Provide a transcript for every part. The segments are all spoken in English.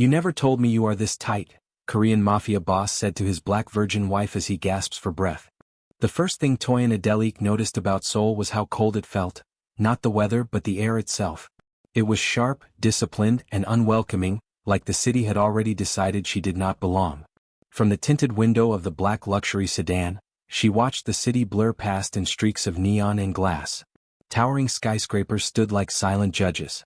You never told me you are this tight, Korean mafia boss said to his black virgin wife as he gasps for breath. The first thing Tae-Hyung Adelik noticed about Seoul was how cold it felt, not the weather but the air itself. It was sharp, disciplined, and unwelcoming, like the city had already decided she did not belong. From the tinted window of the black luxury sedan, she watched the city blur past in streaks of neon and glass. Towering skyscrapers stood like silent judges.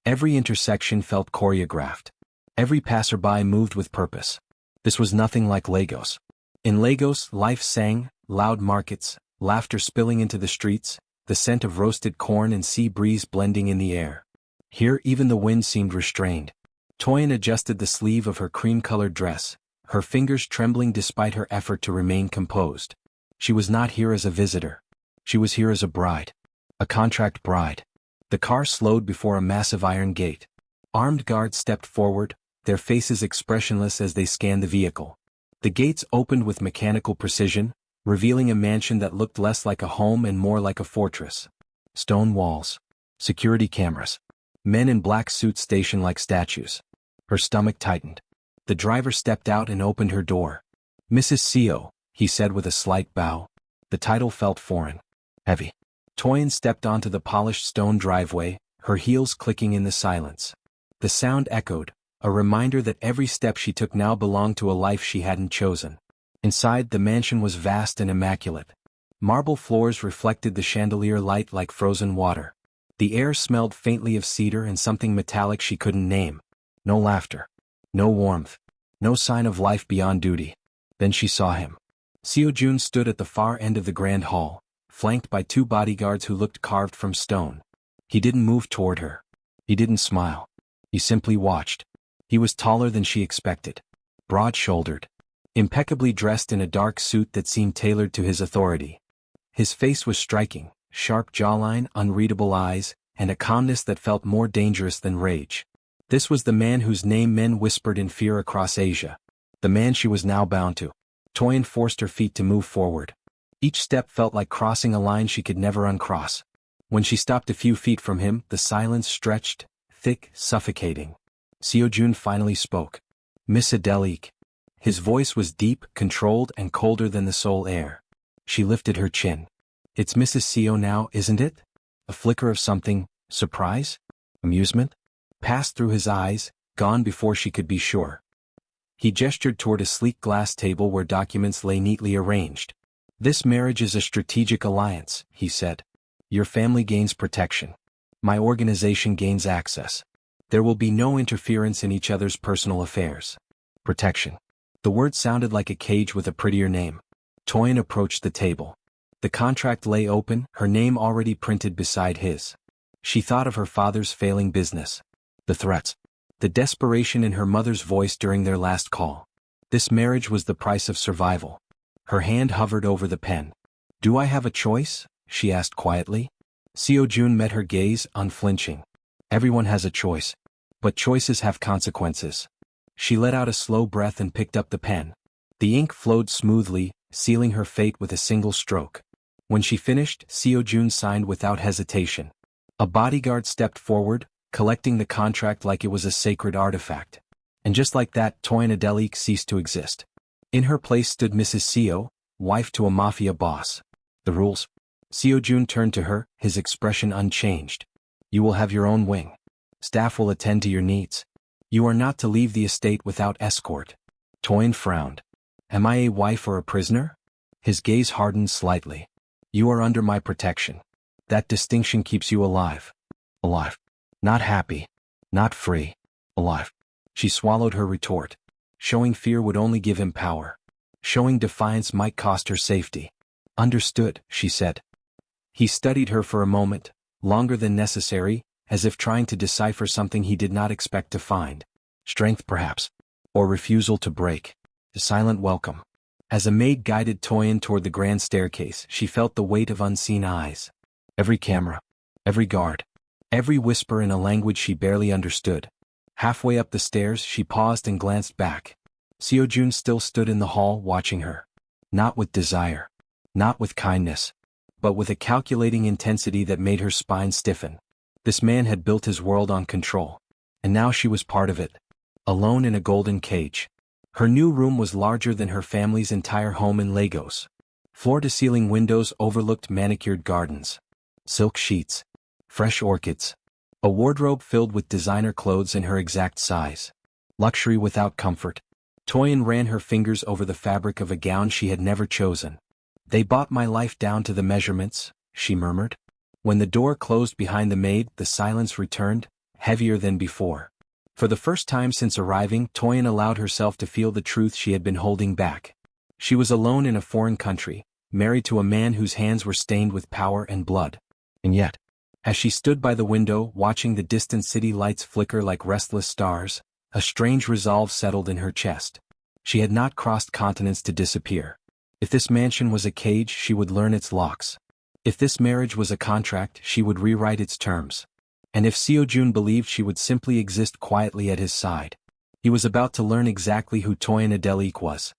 Every intersection felt choreographed. Every passerby moved with purpose. This was nothing like Lagos. In Lagos, life sang, loud markets, laughter spilling into the streets, the scent of roasted corn and sea breeze blending in the air. Here even the wind seemed restrained. Tae-Hyung adjusted the sleeve of her cream-colored dress, her fingers trembling despite her effort to remain composed. She was not here as a visitor. She was here as a bride. A contract bride. The car slowed before a massive iron gate. Armed guards stepped forward, their faces expressionless as they scanned the vehicle. The gates opened with mechanical precision, revealing a mansion that looked less like a home and more like a fortress. Stone walls. Security cameras. Men in black suits stationed like statues. Her stomach tightened. The driver stepped out and opened her door. "Mrs. Seo," he said with a slight bow. The title felt foreign. Heavy. Tae-Hyung stepped onto the polished stone driveway, her heels clicking in the silence. The sound echoed, a reminder that every step she took now belonged to a life she hadn't chosen. Inside, the mansion was vast and immaculate. Marble floors reflected the chandelier light like frozen water. The air smelled faintly of cedar and something metallic she couldn't name. No laughter. No warmth. No sign of life beyond duty. Then she saw him. Siojun stood at the far end of the grand hall, flanked by two bodyguards who looked carved from stone. He didn't move toward her. He didn't smile. He simply watched. He was taller than she expected. Broad-shouldered. Impeccably dressed in a dark suit that seemed tailored to his authority. His face was striking, sharp jawline, unreadable eyes, and a calmness that felt more dangerous than rage. This was the man whose name men whispered in fear across Asia. The man she was now bound to. Tae-Hyung forced her feet to move forward. Each step felt like crossing a line she could never uncross. When she stopped a few feet from him, the silence stretched, thick, suffocating. Siojun finally spoke. "Miss Adelik." His voice was deep, controlled, and colder than the Seoul air. She lifted her chin. "It's Mrs. Seo now, isn't it?" A flicker of something, surprise? Amusement? Passed through his eyes, gone before she could be sure. He gestured toward a sleek glass table where documents lay neatly arranged. "This marriage is a strategic alliance," he said. "Your family gains protection. My organization gains access. There will be no interference in each other's personal affairs." Protection. The word sounded like a cage with a prettier name. Tae-Hyung approached the table. The contract lay open, her name already printed beside his. She thought of her father's failing business. The threats. The desperation in her mother's voice during their last call. This marriage was the price of survival. Her hand hovered over the pen. "Do I have a choice?" she asked quietly. Siojun met her gaze, unflinching. "Everyone has a choice. But choices have consequences." She let out a slow breath and picked up the pen. The ink flowed smoothly, sealing her fate with a single stroke. When she finished, Siojun signed without hesitation. A bodyguard stepped forward, collecting the contract like it was a sacred artifact. And just like that, Tae-Hyung Adelik ceased to exist. In her place stood Mrs. Seo, wife to a mafia boss. "The rules?" Siojun turned to her, his expression unchanged. "You will have your own wing. Staff will attend to your needs. You are not to leave the estate without escort." Tae-Hyung frowned. "Am I a wife or a prisoner?" His gaze hardened slightly. "You are under my protection. That distinction keeps you alive. Alive. Not happy. Not free. Alive." She swallowed her retort. Showing fear would only give him power. Showing defiance might cost her safety. "Understood," she said. He studied her for a moment, longer than necessary, as if trying to decipher something he did not expect to find. Strength perhaps. Or refusal to break. A silent welcome. As a maid guided Tae-Hyung toward the grand staircase, she felt the weight of unseen eyes. Every camera. Every guard. Every whisper in a language she barely understood. Halfway up the stairs, she paused and glanced back. Siojun still stood in the hall watching her. Not with desire. Not with kindness. But with a calculating intensity that made her spine stiffen. This man had built his world on control. And now she was part of it. alone in a golden cage. Her new room was larger than her family's entire home in Lagos. Floor-to-ceiling windows overlooked manicured gardens, silk sheets, fresh orchids, a wardrobe filled with designer clothes in her exact size. Luxury without comfort. Tae-Hyung ran her fingers over the fabric of a gown she had never chosen. "They bought my life down to the measurements," she murmured. When the door closed behind the maid, the silence returned, heavier than before. For the first time since arriving, Tae-Hyung allowed herself to feel the truth she had been holding back. She was alone in a foreign country, married to a man whose hands were stained with power and blood. And yet, as she stood by the window watching the distant city lights flicker like restless stars, a strange resolve settled in her chest. She had not crossed continents to disappear. If this mansion was a cage, she would learn its locks. If this marriage was a contract, she would rewrite its terms. And if Siojun believed she would simply exist quietly at his side, he was about to learn exactly who Tae-Hyung was.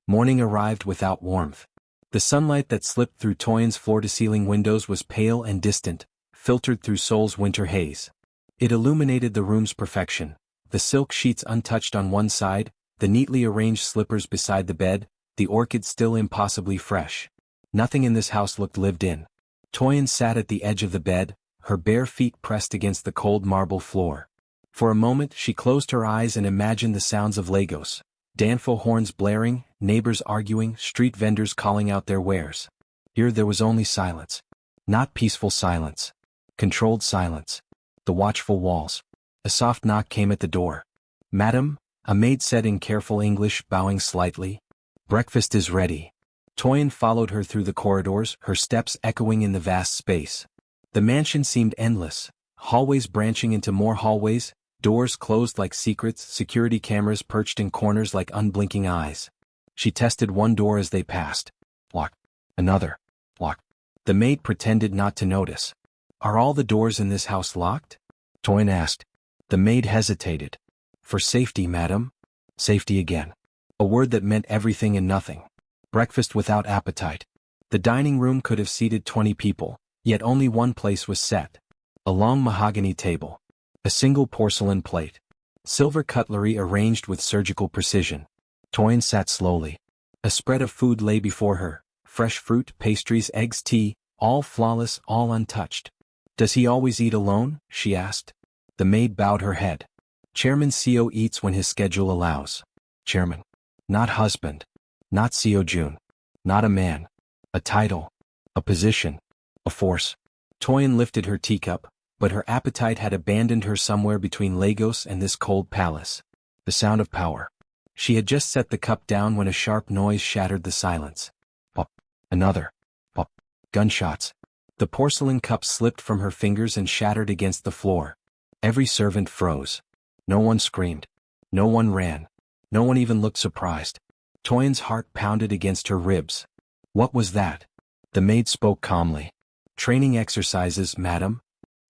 Morning arrived without warmth. The sunlight that slipped through Tae-Hyung's floor-to-ceiling windows was pale and distant, filtered through Seoul's winter haze. It illuminated the room's perfection, the silk sheets untouched on one side, the neatly arranged slippers beside the bed, the orchids still impossibly fresh. Nothing in this house looked lived in. Tae-Hyung sat at the edge of the bed, her bare feet pressed against the cold marble floor. For a moment she closed her eyes and imagined the sounds of Lagos. Danfo horns blaring, neighbors arguing, street vendors calling out their wares. Here there was only silence. Not peaceful silence. Controlled silence. The watchful walls. A soft knock came at the door. "Madam," a maid said in careful English, bowing slightly. "Breakfast is ready." Tae-Hyung followed her through the corridors, her steps echoing in the vast space. The mansion seemed endless, hallways branching into more hallways, doors closed like secrets, security cameras perched in corners like unblinking eyes. She tested one door as they passed. Locked. Another. Locked. The maid pretended not to notice. "Are all the doors in this house locked?" Tae-Hyung asked. The maid hesitated. "For safety, madam." Safety again. A word that meant everything and nothing. Breakfast without appetite. The dining room could have seated 20 people, yet only one place was set. A long mahogany table. A single porcelain plate. Silver cutlery arranged with surgical precision. Tae-Hyung sat slowly. A spread of food lay before her, fresh fruit, pastries, eggs, tea, all flawless, all untouched. "Does he always eat alone?" she asked. The maid bowed her head. "Chairman Seo eats when his schedule allows." Chairman. Not husband. Not Siojun. Not a man. A title. A position. A force. Tae-Hyung lifted her teacup, but her appetite had abandoned her somewhere between Lagos and this cold palace. The sound of power. She had just set the cup down when a sharp noise shattered the silence. Pop. Another. Pop. Gunshots. The porcelain cup slipped from her fingers and shattered against the floor. Every servant froze. No one screamed. No one ran. No one even looked surprised. Tae-Hyung's heart pounded against her ribs. "What was that?" The maid spoke calmly. "Training exercises, madam."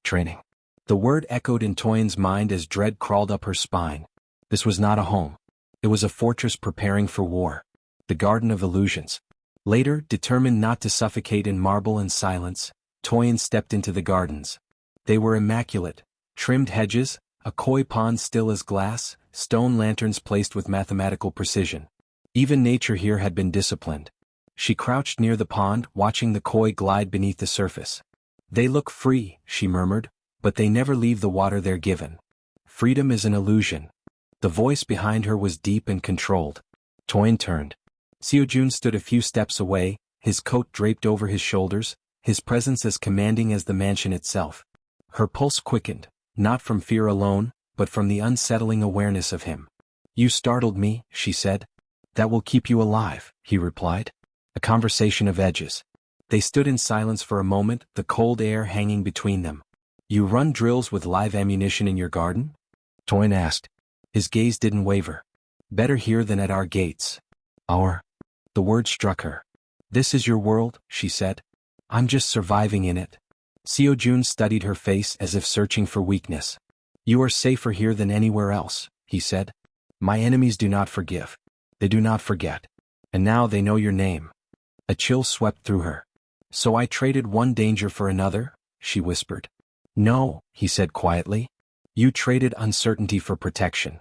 Training. The word echoed in Tae-Hyung's mind as dread crawled up her spine. This was not a home. It was a fortress preparing for war. The Garden of Illusions. Later, determined not to suffocate in marble and silence, Tae-Hyung stepped into the gardens. They were immaculate. Trimmed hedges, a koi pond still as glass, stone lanterns placed with mathematical precision. Even nature here had been disciplined. She crouched near the pond, watching the koi glide beneath the surface. "They look free," she murmured, "but they never leave the water they're given. Freedom is an illusion." The voice behind her was deep and controlled. Tae-Hyung turned. Siojun stood a few steps away, his coat draped over his shoulders, his presence as commanding as the mansion itself. Her pulse quickened, not from fear alone, but from the unsettling awareness of him. "You startled me," she said. "That will keep you alive," he replied. A conversation of edges. They stood in silence for a moment, the cold air hanging between them. "You run drills with live ammunition in your garden?" Tae-Hyung asked. His gaze didn't waver. "Better here than at our gates." "Our?" The word struck her. "This is your world," she said. "I'm just surviving in it." Siojun studied her face as if searching for weakness. "You are safer here than anywhere else," he said. "My enemies do not forgive. They do not forget. And now they know your name." A chill swept through her. "So I traded one danger for another?" she whispered. "No," he said quietly. "You traded uncertainty for protection."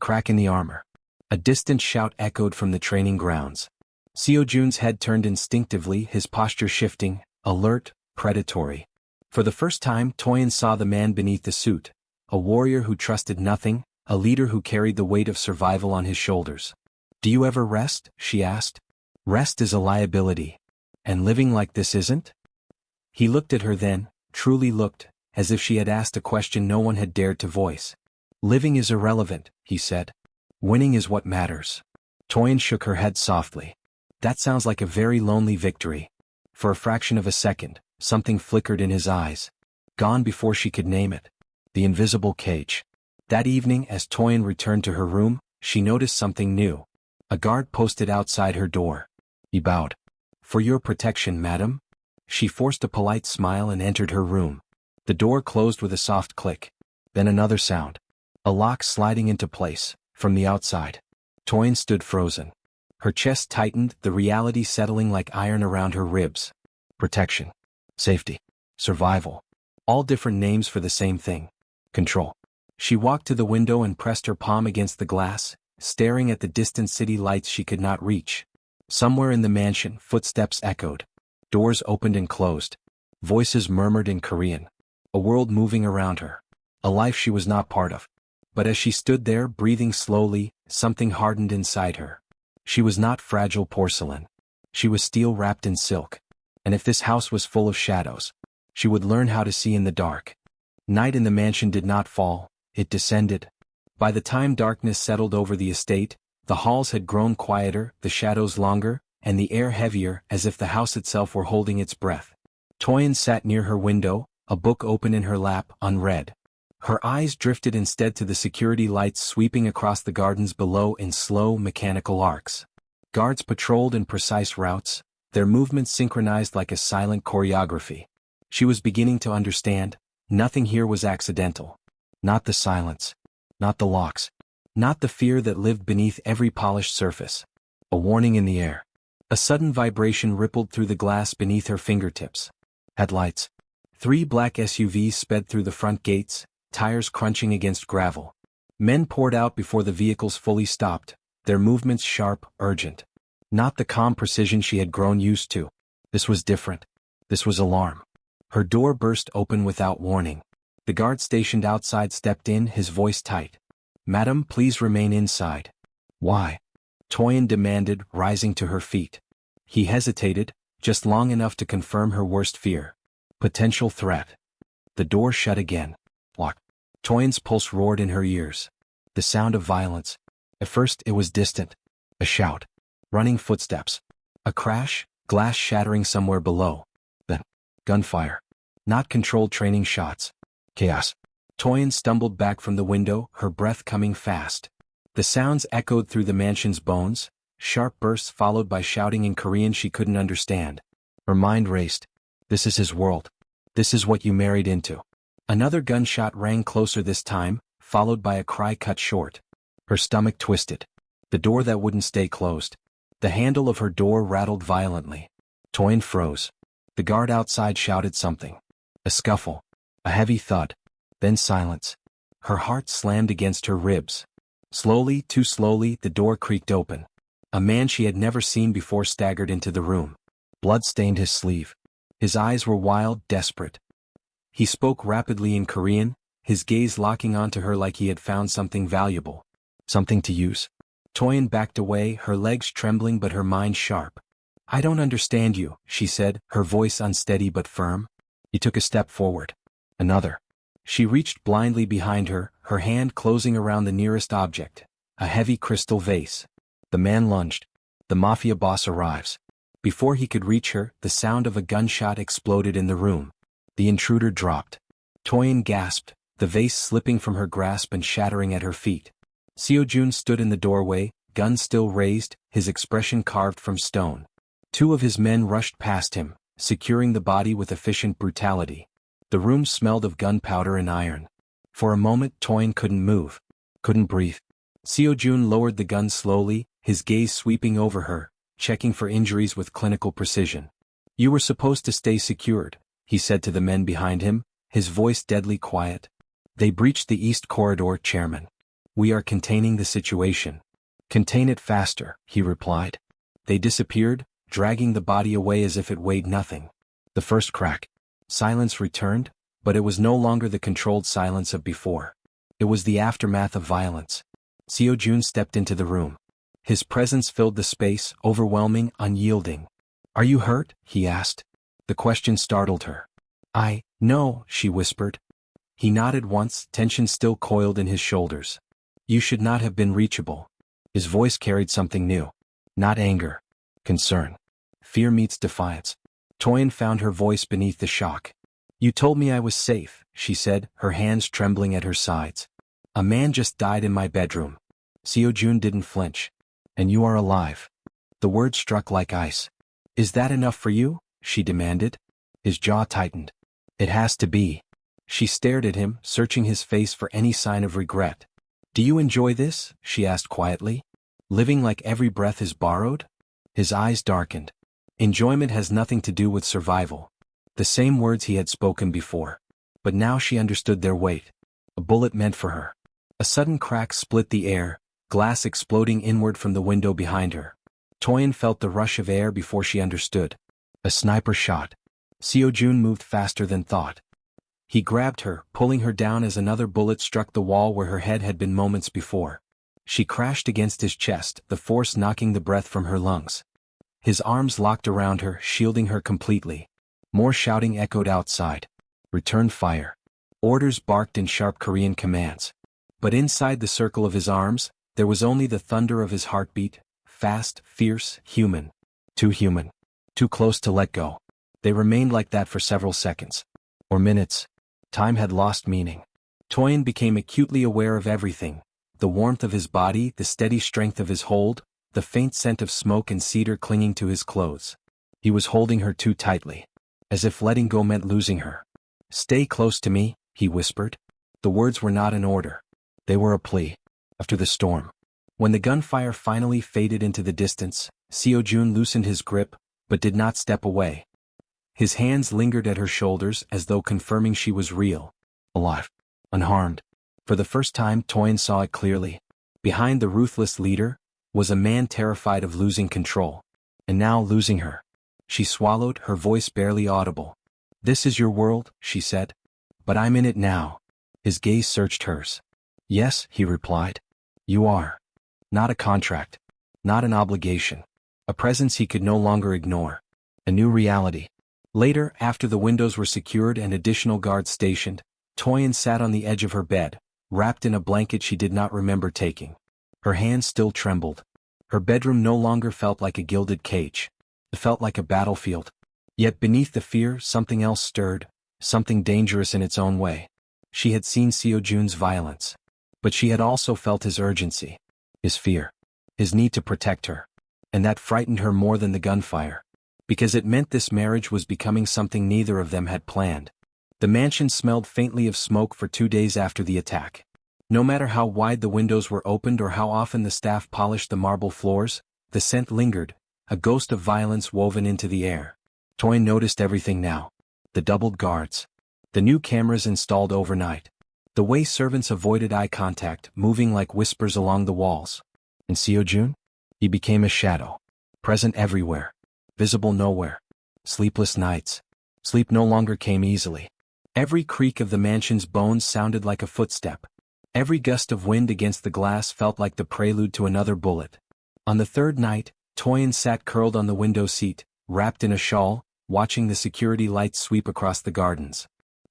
Crack in the armor. A distant shout echoed from the training grounds. Siojun's head turned instinctively, his posture shifting, alert, predatory. For the first time, Tae-Hyung saw the man beneath the suit, a warrior who trusted nothing, a leader who carried the weight of survival on his shoulders. "Do you ever rest?" she asked. "Rest is a liability. And living like this isn't?" He looked at her then, truly looked, as if she had asked a question no one had dared to voice. "Living is irrelevant," he said. "Winning is what matters." Tae-Hyung shook her head softly. "That sounds like a very lonely victory." For a fraction of a second, something flickered in his eyes. Gone before she could name it. The invisible cage. That evening, as Tae-Hyung returned to her room, she noticed something new. A guard posted outside her door. He bowed. "For your protection, madam." She forced a polite smile and entered her room. The door closed with a soft click. Then another sound. A lock sliding into place, from the outside. Tae-Hyung stood frozen. Her chest tightened, the reality settling like iron around her ribs. Protection. Safety. Survival. All different names for the same thing. Control. She walked to the window and pressed her palm against the glass, staring at the distant city lights she could not reach. Somewhere in the mansion, footsteps echoed. Doors opened and closed. Voices murmured in Korean. A world moving around her. A life she was not part of. But as she stood there, breathing slowly, something hardened inside her. She was not fragile porcelain. She was steel wrapped in silk. And if this house was full of shadows, she would learn how to see in the dark. Night in the mansion did not fall, it descended. By the time darkness settled over the estate, the halls had grown quieter, the shadows longer, and the air heavier, as if the house itself were holding its breath. Tae-Hyung sat near her window, a book open in her lap, unread. Her eyes drifted instead to the security lights sweeping across the gardens below in slow, mechanical arcs. Guards patrolled in precise routes, their movements synchronized like a silent choreography. She was beginning to understand. Nothing here was accidental. Not the silence. Not the locks. Not the fear that lived beneath every polished surface. A warning in the air. A sudden vibration rippled through the glass beneath her fingertips. Headlights. 3 black SUVs sped through the front gates, tires crunching against gravel. Men poured out before the vehicles fully stopped, their movements sharp, urgent. Not the calm precision she had grown used to. This was different. This was alarm. Her door burst open without warning. The guard stationed outside stepped in, his voice tight. "Madam, please remain inside." "Why?" Tae-Hyung demanded, rising to her feet. He hesitated, just long enough to confirm her worst fear. Potential threat. The door shut again. Locked. Tae-Hyung's pulse roared in her ears. The sound of violence. At first it was distant. A shout. Running footsteps. A crash, glass shattering somewhere below. Then, gunfire. Not controlled training shots. Chaos. Tae-Hyung stumbled back from the window, her breath coming fast. The sounds echoed through the mansion's bones, sharp bursts followed by shouting in Korean she couldn't understand. Her mind raced. This is his world. This is what you married into. Another gunshot rang closer this time, followed by a cry cut short. Her stomach twisted. The door that wouldn't stay closed. The handle of her door rattled violently. Tae-Hyung froze. The guard outside shouted something. A scuffle. A heavy thud. Then silence. Her heart slammed against her ribs. Slowly, too slowly, the door creaked open. A man she had never seen before staggered into the room. Blood stained his sleeve. His eyes were wild, desperate. He spoke rapidly in Korean, his gaze locking onto her like he had found something valuable. Something to use. Tae-Hyung backed away, her legs trembling but her mind sharp. "I don't understand you," she said, her voice unsteady but firm. He took a step forward. Another. She reached blindly behind her, her hand closing around the nearest object. A heavy crystal vase. The man lunged. The mafia boss arrives. Before he could reach her, the sound of a gunshot exploded in the room. The intruder dropped. Tae-Hyung gasped, the vase slipping from her grasp and shattering at her feet. Siojun stood in the doorway, gun still raised, his expression carved from stone. 2 of his men rushed past him, securing the body with efficient brutality. The room smelled of gunpowder and iron. For a moment Tae-Hyung couldn't move. Couldn't breathe. Siojun lowered the gun slowly, his gaze sweeping over her, checking for injuries with clinical precision. "You were supposed to stay secured," he said to the men behind him, his voice deadly quiet. "They breached the east corridor, Chairman." We are containing the situation. Contain it faster, he replied. They disappeared, dragging the body away as if it weighed nothing. The first crack. Silence returned, but it was no longer the controlled silence of before. It was the aftermath of violence. Siojun stepped into the room. His presence filled the space, overwhelming, unyielding. Are you hurt? He asked. The question startled her. No, she whispered. He nodded once, tension still coiled in his shoulders. You should not have been reachable. His voice carried something new. Not anger. Concern. Fear meets defiance. Tae-Hyung found her voice beneath the shock. You told me I was safe, she said, her hands trembling at her sides. A man just died in my bedroom. Siojun didn't flinch. And you are alive. The words struck like ice. Is that enough for you? She demanded. His jaw tightened. It has to be. She stared at him, searching his face for any sign of regret. Do you enjoy this? She asked quietly. Living like every breath is borrowed? His eyes darkened. Enjoyment has nothing to do with survival. The same words he had spoken before. But now she understood their weight. A bullet meant for her. A sudden crack split the air, glass exploding inward from the window behind her. Tae-Hyung felt the rush of air before she understood. A sniper shot. Siojun moved faster than thought. He grabbed her, pulling her down as another bullet struck the wall where her head had been moments before. She crashed against his chest, the force knocking the breath from her lungs. His arms locked around her, shielding her completely. More shouting echoed outside. Return fire. Orders barked in sharp Korean commands. But inside the circle of his arms, there was only the thunder of his heartbeat, fast, fierce, human. Too human. Too close to let go. They remained like that for several seconds. Or minutes. Time had lost meaning. Tae-Hyung became acutely aware of everything. The warmth of his body, the steady strength of his hold, the faint scent of smoke and cedar clinging to his clothes. He was holding her too tightly. As if letting go meant losing her. Stay close to me, he whispered. The words were not an order. They were a plea. After the storm. When the gunfire finally faded into the distance, Siojun loosened his grip, but did not step away. His hands lingered at her shoulders as though confirming she was real. Alive. Unharmed. For the first time Tae-Hyung saw it clearly. Behind the ruthless leader was a man terrified of losing control. And now losing her. She swallowed, her voice barely audible. This is your world, she said. But I'm in it now. His gaze searched hers. Yes, he replied. You are. Not a contract. Not an obligation. A presence he could no longer ignore. A new reality. Later, after the windows were secured and additional guards stationed, Tae-Hyung sat on the edge of her bed, wrapped in a blanket she did not remember taking. Her hands still trembled. Her bedroom no longer felt like a gilded cage. It felt like a battlefield. Yet beneath the fear, something else stirred, something dangerous in its own way. She had seen Siojun's violence. But she had also felt his urgency. His fear. His need to protect her. And that frightened her more than the gunfire. Because it meant this marriage was becoming something neither of them had planned. The mansion smelled faintly of smoke for 2 days after the attack. No matter how wide the windows were opened or how often the staff polished the marble floors, the scent lingered, a ghost of violence woven into the air. Tae-Hyung noticed everything now. The doubled guards. The new cameras installed overnight. The way servants avoided eye contact, moving like whispers along the walls. And Siojun? He became a shadow. Present everywhere. Visible nowhere. Sleepless nights. Sleep no longer came easily. Every creak of the mansion's bones sounded like a footstep. Every gust of wind against the glass felt like the prelude to another bullet. On the third night, Tae-Hyung sat curled on the window seat, wrapped in a shawl, watching the security lights sweep across the gardens.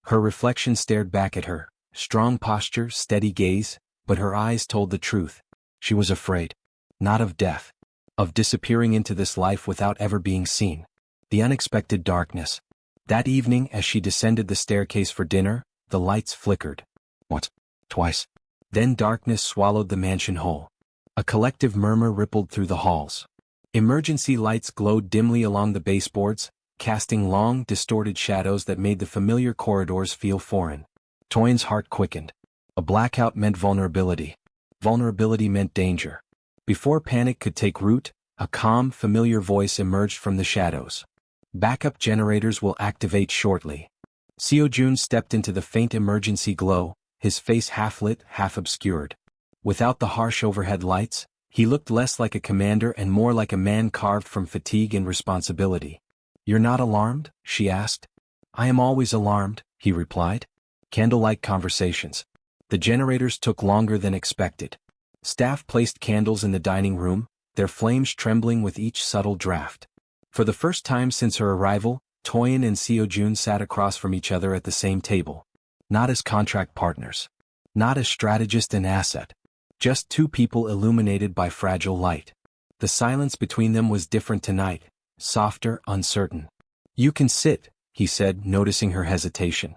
Her reflection stared back at her, strong posture, steady gaze, but her eyes told the truth. She was afraid. Not of death. Of disappearing into this life without ever being seen. The unexpected darkness. That evening as she descended the staircase for dinner, the lights flickered. Once. Twice. Then darkness swallowed the mansion whole. A collective murmur rippled through the halls. Emergency lights glowed dimly along the baseboards, casting long, distorted shadows that made the familiar corridors feel foreign. Tae-Hyung's heart quickened. A blackout meant vulnerability. Vulnerability meant danger. Before panic could take root, a calm, familiar voice emerged from the shadows. Backup generators will activate shortly. Siojun stepped into the faint emergency glow, his face half lit, half obscured. Without the harsh overhead lights, he looked less like a commander and more like a man carved from fatigue and responsibility. "You're not alarmed?" she asked. "I am always alarmed," he replied. Candlelight conversations. The generators took longer than expected. Staff placed candles in the dining room, their flames trembling with each subtle draft. For the first time since her arrival, Tae-Hyung and Siojun sat across from each other at the same table. Not as contract partners. Not as strategist and asset. Just two people illuminated by fragile light. The silence between them was different tonight, softer, uncertain. "You can sit," he said, noticing her hesitation.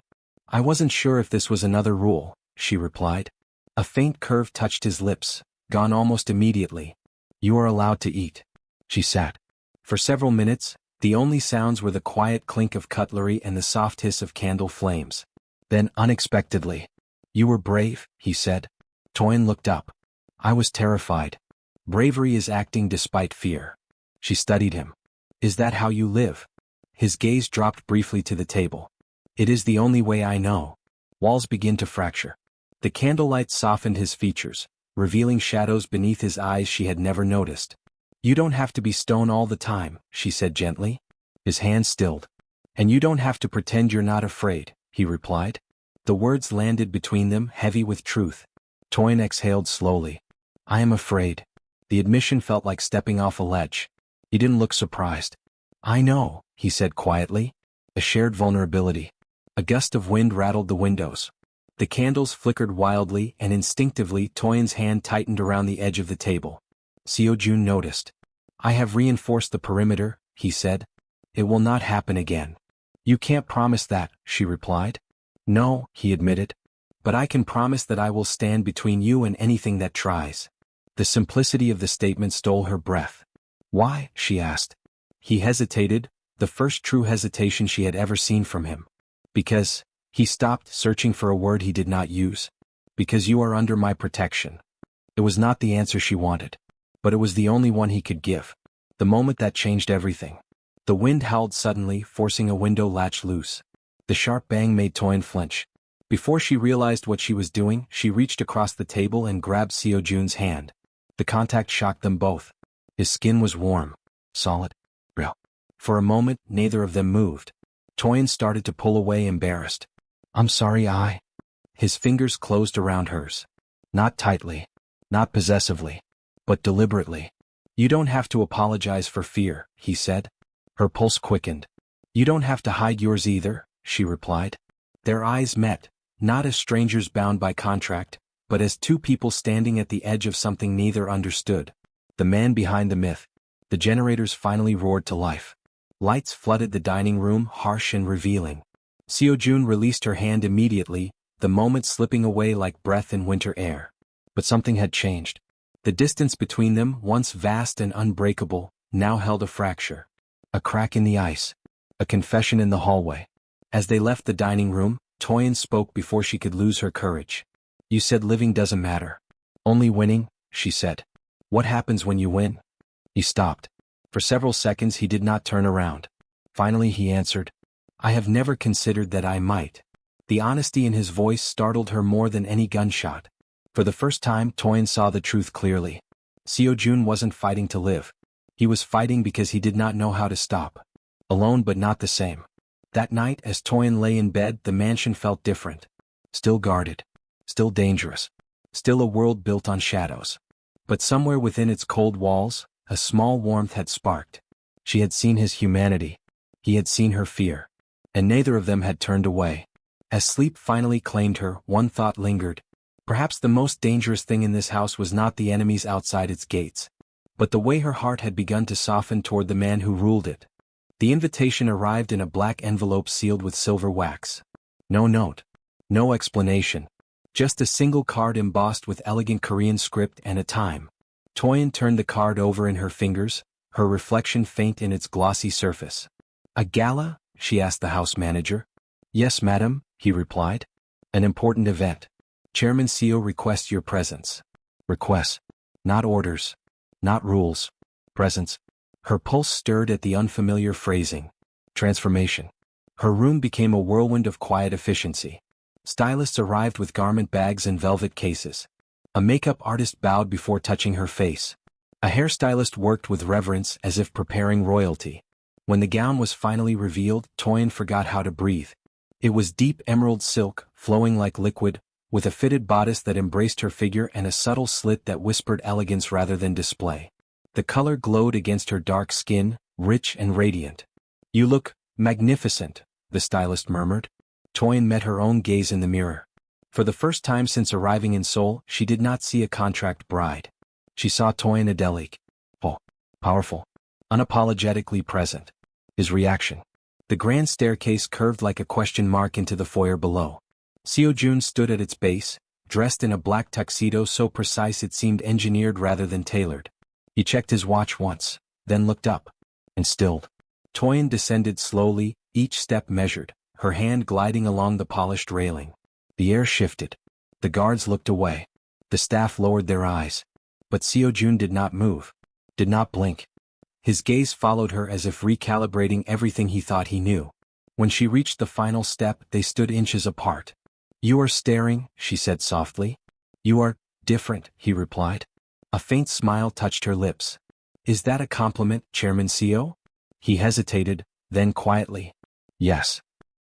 "I wasn't sure if this was another rule," she replied. A faint curve touched his lips, gone almost immediately. "You are allowed to eat." She sat. For several minutes, the only sounds were the quiet clink of cutlery and the soft hiss of candle flames. Then, unexpectedly, "You were brave," he said. Tae-Hyung looked up. "I was terrified. Bravery is acting despite fear." She studied him. "Is that how you live?" His gaze dropped briefly to the table. "It is the only way I know." Walls begin to fracture. The candlelight softened his features, revealing shadows beneath his eyes she had never noticed. "You don't have to be stone all the time," she said gently. His hand stilled. "And you don't have to pretend you're not afraid," he replied. The words landed between them, heavy with truth. Tae-Hyung exhaled slowly. "I am afraid." The admission felt like stepping off a ledge. He didn't look surprised. "I know," he said quietly. A shared vulnerability. A gust of wind rattled the windows. The candles flickered wildly, and instinctively Tae-Hyung's hand tightened around the edge of the table. Siojun noticed. "I have reinforced the perimeter," he said. "It will not happen again." "You can't promise that," she replied. "No," he admitted. "But I can promise that I will stand between you and anything that tries." The simplicity of the statement stole her breath. "Why?" she asked. He hesitated, the first true hesitation she had ever seen from him. "Because," he stopped, searching for a word he did not use. "Because you are under my protection." It was not the answer she wanted. But it was the only one he could give. The moment that changed everything. The wind howled suddenly, forcing a window latch loose. The sharp bang made Tae-Hyung flinch. Before she realized what she was doing, she reached across the table and grabbed Siojun's hand. The contact shocked them both. His skin was warm, solid, real. For a moment, neither of them moved. Tae-Hyung started to pull away, embarrassed. "I'm sorry, I..." His fingers closed around hers. Not tightly, not possessively, but deliberately. "You don't have to apologize for fear," he said. Her pulse quickened. "You don't have to hide yours either," she replied. Their eyes met, not as strangers bound by contract, but as two people standing at the edge of something neither understood. The man behind the myth. The generators finally roared to life. Lights flooded the dining room, harsh and revealing. Siojun released her hand immediately, the moment slipping away like breath in winter air. But something had changed. The distance between them, once vast and unbreakable, now held a fracture. A crack in the ice. A confession in the hallway. As they left the dining room, Tae-Hyung spoke before she could lose her courage. "You said living doesn't matter. Only winning," she said. "What happens when you win?" He stopped. For several seconds he did not turn around. Finally he answered, "I have never considered that I might." The honesty in his voice startled her more than any gunshot. For the first time Tae-Hyung saw the truth clearly. Siojun wasn't fighting to live. He was fighting because he did not know how to stop. Alone but not the same. That night as Tae-Hyung lay in bed, the mansion felt different. Still guarded. Still dangerous. Still a world built on shadows. But somewhere within its cold walls, a small warmth had sparked. She had seen his humanity. He had seen her fear. And neither of them had turned away. As sleep finally claimed her, one thought lingered. Perhaps the most dangerous thing in this house was not the enemies outside its gates, but the way her heart had begun to soften toward the man who ruled it. The invitation arrived in a black envelope sealed with silver wax. No note. No explanation. Just a single card embossed with elegant Korean script and a time. Tae-Hyung turned the card over in her fingers, her reflection faint in its glossy surface. "A gala?" she asked the house manager. "Yes, madam," he replied. "An important event. Chairman Seo requests your presence." Requests. Not orders. Not rules. Presence. Her pulse stirred at the unfamiliar phrasing. Transformation. Her room became a whirlwind of quiet efficiency. Stylists arrived with garment bags and velvet cases. A makeup artist bowed before touching her face. A hairstylist worked with reverence as if preparing royalty. When the gown was finally revealed, Tae-Hyung forgot how to breathe. It was deep emerald silk, flowing like liquid, with a fitted bodice that embraced her figure and a subtle slit that whispered elegance rather than display. The color glowed against her dark skin, rich and radiant. "You look magnificent," the stylist murmured. Tae-Hyung met her own gaze in the mirror. For the first time since arriving in Seoul, she did not see a contract bride. She saw Tae-Hyung idyllic. Oh, powerful. Unapologetically present. His reaction. The grand staircase curved like a question mark into the foyer below. Siojun stood at its base, dressed in a black tuxedo so precise it seemed engineered rather than tailored. He checked his watch once, then looked up. And stilled. Tae-Hyung descended slowly, each step measured, her hand gliding along the polished railing. The air shifted. The guards looked away. The staff lowered their eyes. But Siojun did not move. Did not blink. His gaze followed her as if recalibrating everything he thought he knew. When she reached the final step, they stood inches apart. "You are staring," she said softly. "You are different," he replied. A faint smile touched her lips. "Is that a compliment, Chairman Seo?" He hesitated, then quietly. "Yes."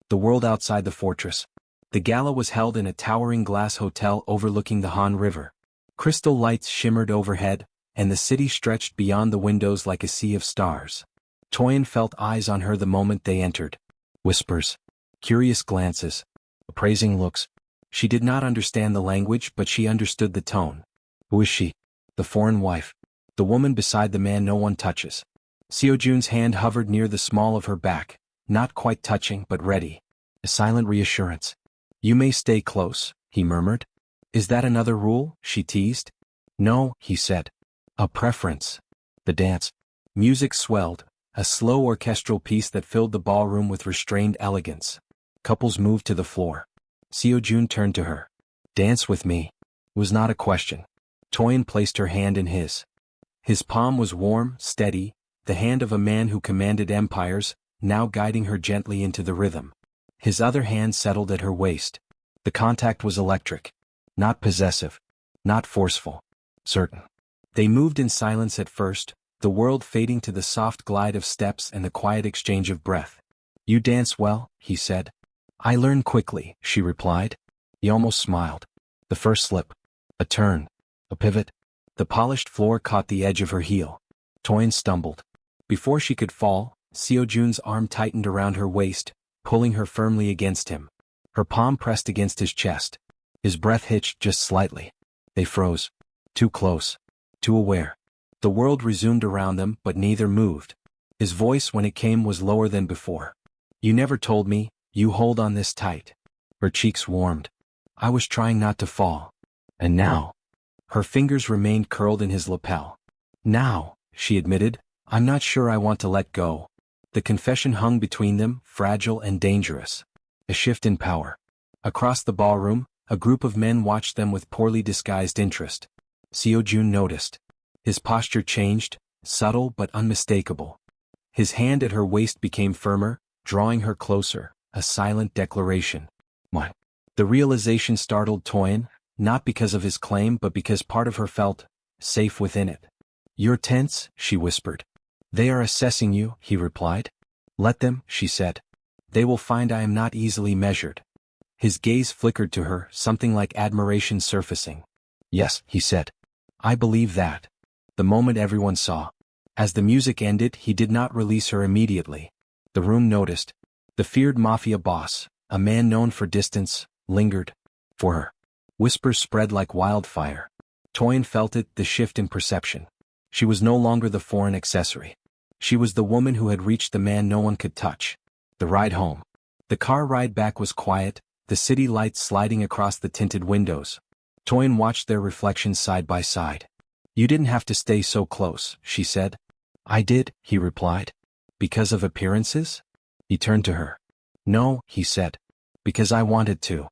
The world outside the fortress. The gala was held in a towering glass hotel overlooking the Han River. Crystal lights shimmered overhead, and the city stretched beyond the windows like a sea of stars. Tae-Hyung felt eyes on her the moment they entered. Whispers. Curious glances. Appraising looks. She did not understand the language, but she understood the tone. Who is she? The foreign wife. The woman beside the man no one touches. Siojun's hand hovered near the small of her back, not quite touching but ready. A silent reassurance. "You may stay close," he murmured. "Is that another rule?" she teased. "No," he said. "A preference." The dance. Music swelled, a slow orchestral piece that filled the ballroom with restrained elegance. Couples moved to the floor. Siojun turned to her. "Dance with me." It was not a question. Tae-Hyung placed her hand in his. His palm was warm, steady, the hand of a man who commanded empires, now guiding her gently into the rhythm. His other hand settled at her waist. The contact was electric. Not possessive. Not forceful. Certain. They moved in silence at first, the world fading to the soft glide of steps and the quiet exchange of breath. "You dance well," he said. "I learn quickly," she replied. He almost smiled. The first slip. A turn. A pivot. The polished floor caught the edge of her heel. Tae-Hyung stumbled. Before she could fall, Siojun's arm tightened around her waist, pulling her firmly against him. Her palm pressed against his chest. His breath hitched just slightly. They froze. Too close. Too aware. The world resumed around them, but neither moved. His voice, when it came, was lower than before. "You never told me, you hold on this tight." Her cheeks warmed. "I was trying not to fall. And now." Her fingers remained curled in his lapel. "Now," she admitted, "I'm not sure I want to let go." The confession hung between them, fragile and dangerous. A shift in power. Across the ballroom, a group of men watched them with poorly disguised interest. Siojun noticed. His posture changed, subtle but unmistakable. His hand at her waist became firmer, drawing her closer, a silent declaration. What? The realization startled Tae-Hyung, not because of his claim but because part of her felt safe within it. "You're tense," she whispered. "They are assessing you," he replied. "Let them," she said. "They will find I am not easily measured." His gaze flickered to her, something like admiration surfacing. "Yes," he said. "I believe that." The moment everyone saw. As the music ended, he did not release her immediately. The room noticed. The feared mafia boss, a man known for distance, lingered. For her. Whispers spread like wildfire. Tae-Hyung felt it, the shift in perception. She was no longer the foreign accessory. She was the woman who had reached the man no one could touch. The ride home. The car ride back was quiet, the city lights sliding across the tinted windows. Tae-Hyung watched their reflections side by side. "You didn't have to stay so close," she said. "I did," he replied. "Because of appearances?" He turned to her. "No," he said. "Because I wanted to."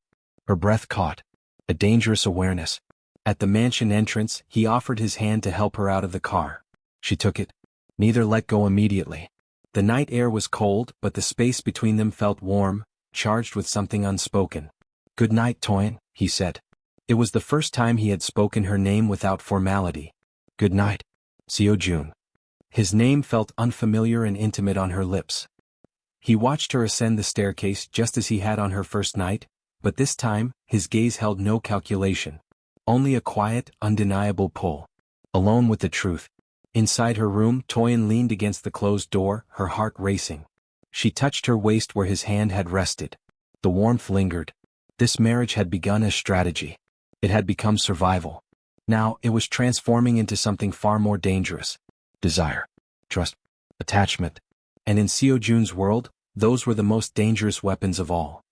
Her breath caught. A dangerous awareness. At the mansion entrance, he offered his hand to help her out of the car. She took it. Neither let go immediately. The night air was cold, but the space between them felt warm, charged with something unspoken. "Good night, Tae-Hyung," he said. It was the first time he had spoken her name without formality. "Good night, Siojun." His name felt unfamiliar and intimate on her lips. He watched her ascend the staircase just as he had on her first night, but this time, his gaze held no calculation. Only a quiet, undeniable pull. Alone with the truth. Inside her room, Tae-Hyung leaned against the closed door, her heart racing. She touched her waist where his hand had rested. The warmth lingered. This marriage had begun as strategy. It had become survival. Now, it was transforming into something far more dangerous. Desire. Trust. Attachment. And in Siojun's world, those were the most dangerous weapons of all.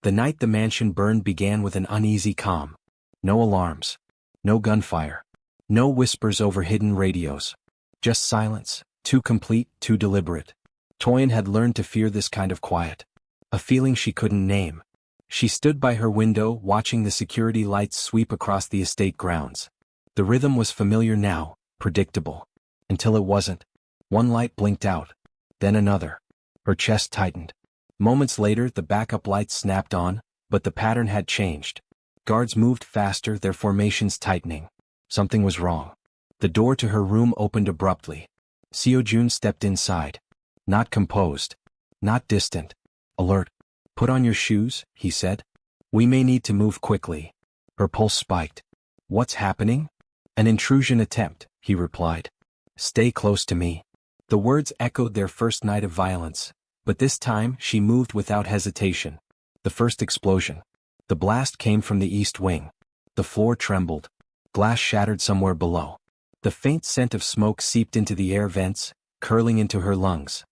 The night the mansion burned began with an uneasy calm. No alarms. No gunfire. No whispers over hidden radios. Just silence, too complete, too deliberate. Tae-Hyung had learned to fear this kind of quiet. A feeling she couldn't name. She stood by her window watching the security lights sweep across the estate grounds. The rhythm was familiar now, predictable. Until it wasn't. One light blinked out. Then another. Her chest tightened. Moments later the backup lights snapped on, but the pattern had changed. Guards moved faster, their formations tightening. Something was wrong. The door to her room opened abruptly. Siojun stepped inside. Not composed. Not distant. Alert. "Put on your shoes," he said. "We may need to move quickly." Her pulse spiked. "What's happening?" "An intrusion attempt," he replied. "Stay close to me." The words echoed their first night of violence, but this time she moved without hesitation. The first explosion. The blast came from the east wing. The floor trembled. Glass shattered somewhere below. The faint scent of smoke seeped into the air vents, curling into her lungs.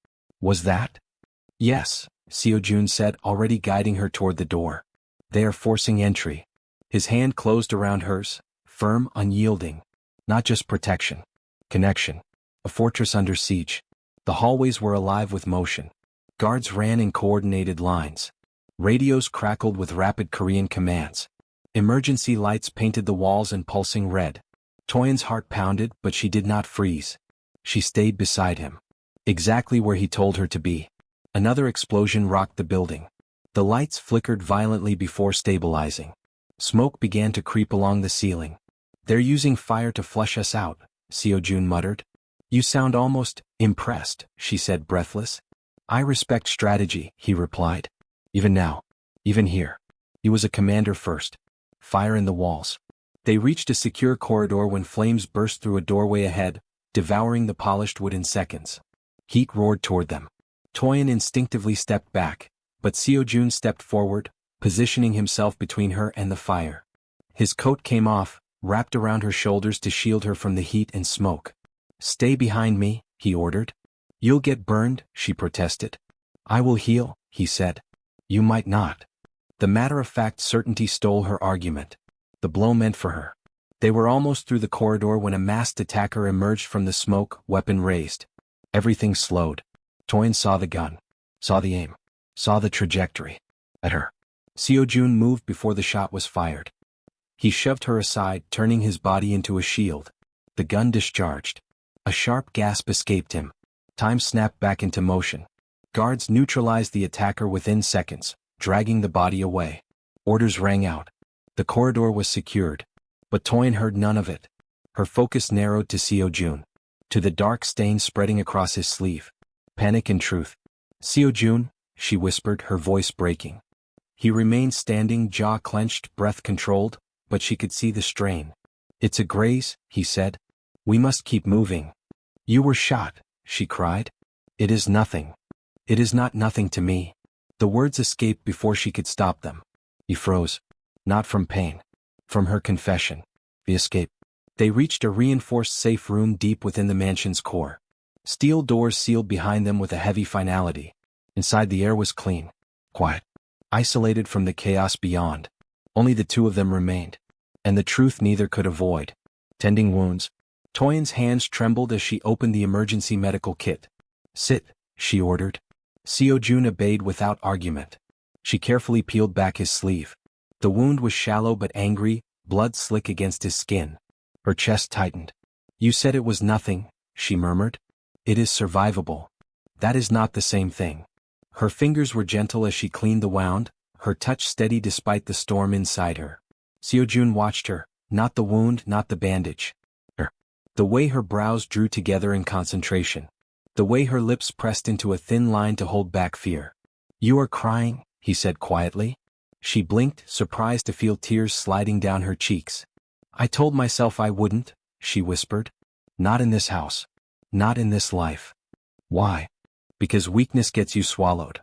"Was that?" "Yes," Siojun said, already guiding her toward the door. "They are forcing entry." His hand closed around hers, firm, unyielding. Not just protection. Connection. A fortress under siege. The hallways were alive with motion. Guards ran in coordinated lines. Radios crackled with rapid Korean commands. Emergency lights painted the walls in pulsing red. Tae-Hyung's heart pounded, but she did not freeze. She stayed beside him. Exactly where he told her to be. Another explosion rocked the building. The lights flickered violently before stabilizing. Smoke began to creep along the ceiling. "They're using fire to flush us out," Siojun muttered. "You sound almost impressed," she said, breathless. "I respect strategy," he replied. "Even now. Even here." He was a commander first. Fire in the walls. They reached a secure corridor when flames burst through a doorway ahead, devouring the polished wood in seconds. Heat roared toward them. Tae-Hyung instinctively stepped back, but Siojun stepped forward, positioning himself between her and the fire. His coat came off, wrapped around her shoulders to shield her from the heat and smoke. "Stay behind me," he ordered. "You'll get burned," she protested. "I will heal," he said. "You might not." The matter-of-fact certainty stole her argument. The blow meant for her. They were almost through the corridor when a masked attacker emerged from the smoke, weapon raised. Everything slowed. Tae-Hyung saw the gun. Saw the aim. Saw the trajectory. At her. Siojun moved before the shot was fired. He shoved her aside, turning his body into a shield. The gun discharged. A sharp gasp escaped him. Time snapped back into motion. Guards neutralized the attacker within seconds, dragging the body away. Orders rang out. The corridor was secured. But Tae-Hyung heard none of it. Her focus narrowed to Siojun. To the dark stain spreading across his sleeve. Panic and truth. "Siojun," she whispered, her voice breaking. He remained standing, jaw clenched, breath controlled, but she could see the strain. "It's a graze," he said. "We must keep moving." "You were shot," she cried. "It is nothing. It is not nothing to me." The words escaped before she could stop them. He froze. Not from pain. From her confession. The escape. They reached a reinforced safe room deep within the mansion's core. Steel doors sealed behind them with a heavy finality. Inside the air was clean. Quiet. Isolated from the chaos beyond. Only the two of them remained. And the truth neither could avoid. Tending wounds. Tae-Hyung's hands trembled as she opened the emergency medical kit. "Sit," she ordered. Siojun obeyed without argument. She carefully peeled back his sleeve. The wound was shallow but angry, blood slick against his skin. Her chest tightened. "You said it was nothing," she murmured. "It is survivable." "That is not the same thing." Her fingers were gentle as she cleaned the wound, her touch steady despite the storm inside her. Siojun watched her, not the wound, not the bandage. The way her brows drew together in concentration. The way her lips pressed into a thin line to hold back fear. "You are crying," he said quietly. She blinked, surprised to feel tears sliding down her cheeks. "I told myself I wouldn't," she whispered. "Not in this house. Not in this life." "Why?" "Because weakness gets you swallowed."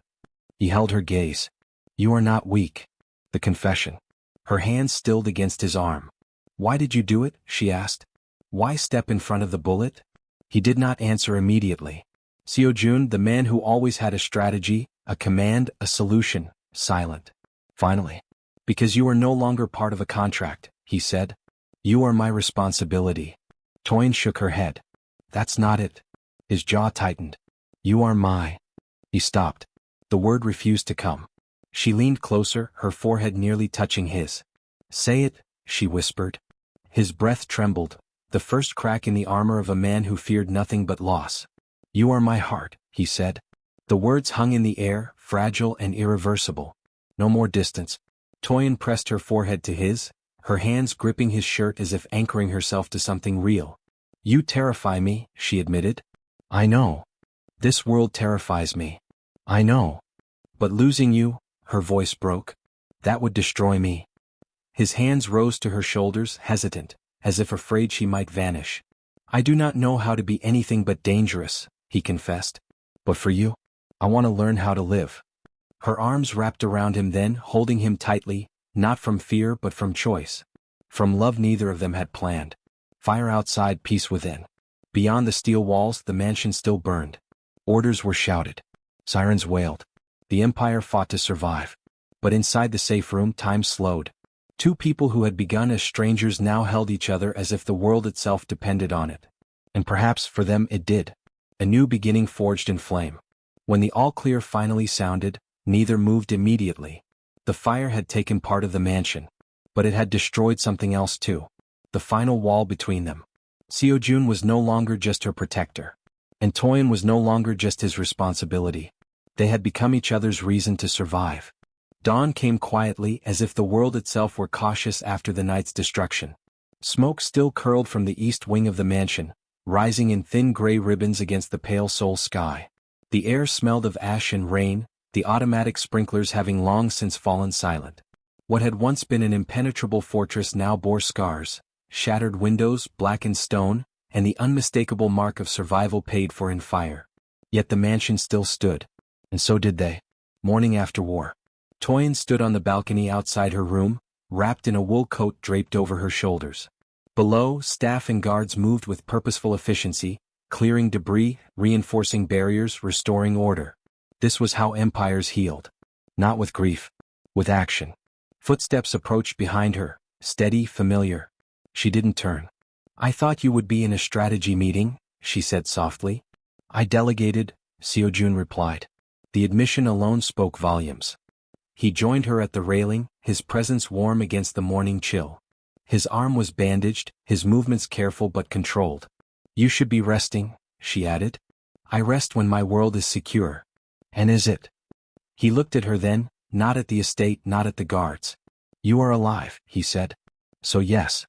He held her gaze. "You are not weak." The confession. Her hand stilled against his arm. "Why did you do it?" she asked. "Why step in front of the bullet?" He did not answer immediately. Siojun, the man who always had a strategy, a command, a solution, silent. Finally. "Because you are no longer part of a contract," he said. "You are my responsibility." Tae-Hyung shook her head. "That's not it." His jaw tightened. "You are my—" He stopped. The word refused to come. She leaned closer, her forehead nearly touching his. "Say it," she whispered. His breath trembled, the first crack in the armor of a man who feared nothing but loss. "You are my heart," he said. The words hung in the air, fragile and irreversible. No more distance. Tae-Hyung pressed her forehead to his, her hands gripping his shirt as if anchoring herself to something real. "You terrify me," she admitted. "I know. This world terrifies me. I know. But losing you," her voice broke, "that would destroy me." His hands rose to her shoulders, hesitant, as if afraid she might vanish. "I do not know how to be anything but dangerous," he confessed. "But for you, I want to learn how to live." Her arms wrapped around him then, holding him tightly, not from fear but from choice. From love neither of them had planned. Fire outside, peace within. Beyond the steel walls, the mansion still burned. Orders were shouted. Sirens wailed. The Empire fought to survive. But inside the safe room, time slowed. Two people who had begun as strangers now held each other as if the world itself depended on it. And perhaps, for them, it did. A new beginning forged in flame. When the all-clear finally sounded, neither moved immediately. The fire had taken part of the mansion. But it had destroyed something else too. The final wall between them. Siojun was no longer just her protector. And Tae-Hyung was no longer just his responsibility. They had become each other's reason to survive. Dawn came quietly, as if the world itself were cautious after the night's destruction. Smoke still curled from the east wing of the mansion, rising in thin gray ribbons against the pale soul sky. The air smelled of ash and rain, the automatic sprinklers having long since fallen silent. What had once been an impenetrable fortress now bore scars, shattered windows, blackened stone, and the unmistakable mark of survival paid for in fire. Yet the mansion still stood. And so did they. Morning after war. Tae-Hyung stood on the balcony outside her room, wrapped in a wool coat draped over her shoulders. Below, staff and guards moved with purposeful efficiency, clearing debris, reinforcing barriers, restoring order. This was how empires healed. Not with grief. With action. Footsteps approached behind her, steady, familiar. She didn't turn. "I thought you would be in a strategy meeting," she said softly. "I delegated," Siojun replied. The admission alone spoke volumes. He joined her at the railing, his presence warm against the morning chill. His arm was bandaged, his movements careful but controlled. "You should be resting," she added. "I rest when my world is secure." "And is it?" He looked at her then, not at the estate, not at the guards. "You are alive," he said. "So yes."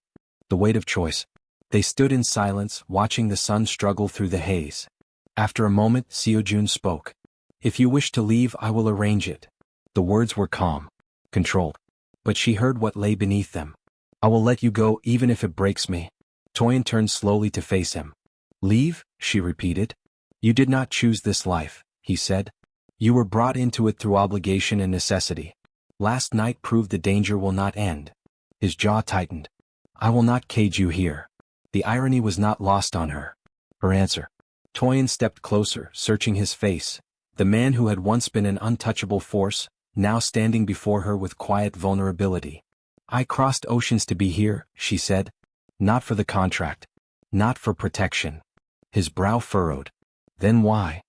The weight of choice. They stood in silence, watching the sun struggle through the haze. After a moment, Siojun spoke. "If you wish to leave, I will arrange it." The words were calm, controlled. But she heard what lay beneath them. "I will let you go even if it breaks me." Tae-Hyung turned slowly to face him. "Leave?" she repeated. "You did not choose this life," he said. "You were brought into it through obligation and necessity. Last night proved the danger will not end." His jaw tightened. "I will not cage you here." The irony was not lost on her. Her answer. Tae-Hyung stepped closer, searching his face. The man who had once been an untouchable force, now standing before her with quiet vulnerability. "I crossed oceans to be here," she said. "Not for the contract. Not for protection." His brow furrowed. "Then why?"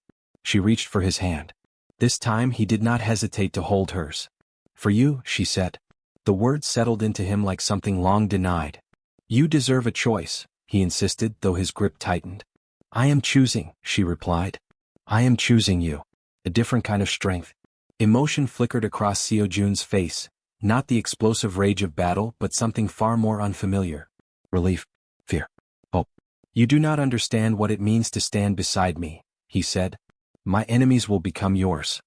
She reached for his hand. This time he did not hesitate to hold hers. "For you," she said. The words settled into him like something long denied. "You deserve a choice," he insisted, though his grip tightened. "I am choosing," she replied. "I am choosing you." A different kind of strength. Emotion flickered across Siojun's face, Not the explosive rage of battle but something far more unfamiliar. Relief, fear, hope. You do not understand what it means to stand beside me, he said. My enemies will become yours.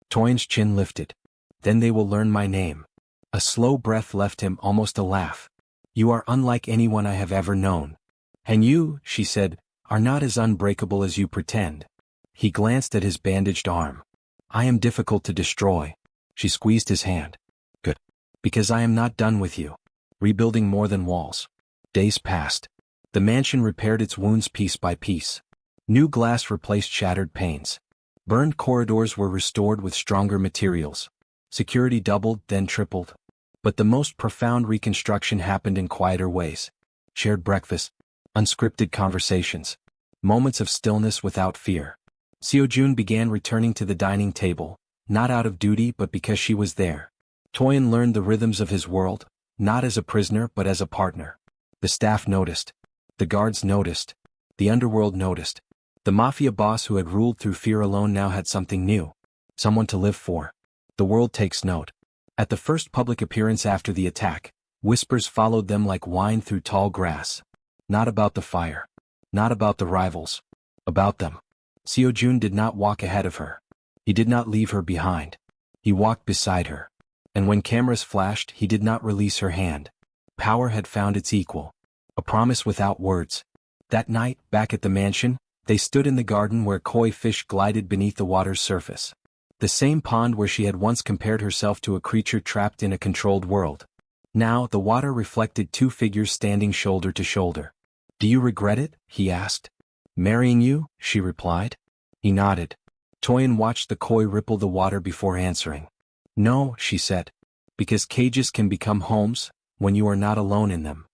Tae-Hyung's chin lifted. Then they will learn my name. A slow breath left him, almost a laugh. You are unlike anyone I have ever known. And you, she said, are not as unbreakable as you pretend. He glanced at his bandaged arm. I am difficult to destroy. She squeezed his hand. Good. Because I am not done with you. Rebuilding more than walls. Days passed. The mansion repaired its wounds piece by piece. New glass replaced shattered panes. Burned corridors were restored with stronger materials. Security doubled, then tripled. But the most profound reconstruction happened in quieter ways. Shared breakfast, unscripted conversations, moments of stillness without fear. Siojun began returning to the dining table, not out of duty but because she was there. Tae-Hyung learned the rhythms of his world, not as a prisoner but as a partner. The staff noticed. The guards noticed. The underworld noticed. The mafia boss who had ruled through fear alone now had something new. Someone to live for. The world takes note. At the first public appearance after the attack, whispers followed them like wine through tall grass. Not about the fire. Not about the rivals. About them. Siojun did not walk ahead of her. He did not leave her behind. He walked beside her. And when cameras flashed, he did not release her hand. Power had found its equal. A promise without words. That night, back at the mansion, they stood in the garden where koi fish glided beneath the water's surface. The same pond where she had once compared herself to a creature trapped in a controlled world. Now, the water reflected two figures standing shoulder to shoulder. Do you regret it? He asked. Marrying you? She replied. He nodded. Tae-Hyung watched the koi ripple the water before answering. No, she said. Because cages can become homes, when you are not alone in them.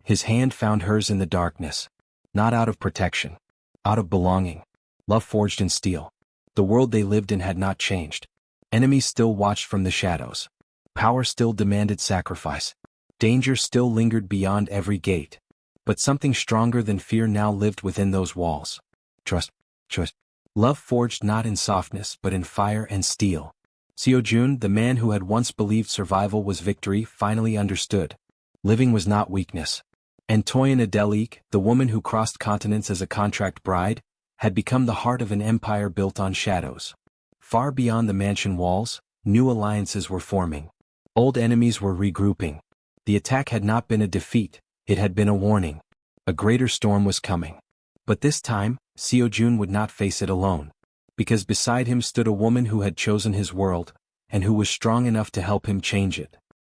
His hand found hers in the darkness. Not out of protection. Out of belonging. Love forged in steel. The world they lived in had not changed. Enemies still watched from the shadows. Power still demanded sacrifice. Danger still lingered beyond every gate. But something stronger than fear now lived within those walls. Trust. Trust. Love forged not in softness but in fire and steel. Siojun, the man who had once believed survival was victory, finally understood. Living was not weakness. And Tae-Hyung Adelik, the woman who crossed continents as a contract bride, had become the heart of an empire built on shadows. Far beyond the mansion walls, new alliances were forming. Old enemies were regrouping. The attack had not been a defeat, it had been a warning. A greater storm was coming. But this time, Siojun would not face it alone. Because beside him stood a woman who had chosen his world, and who was strong enough to help him change it.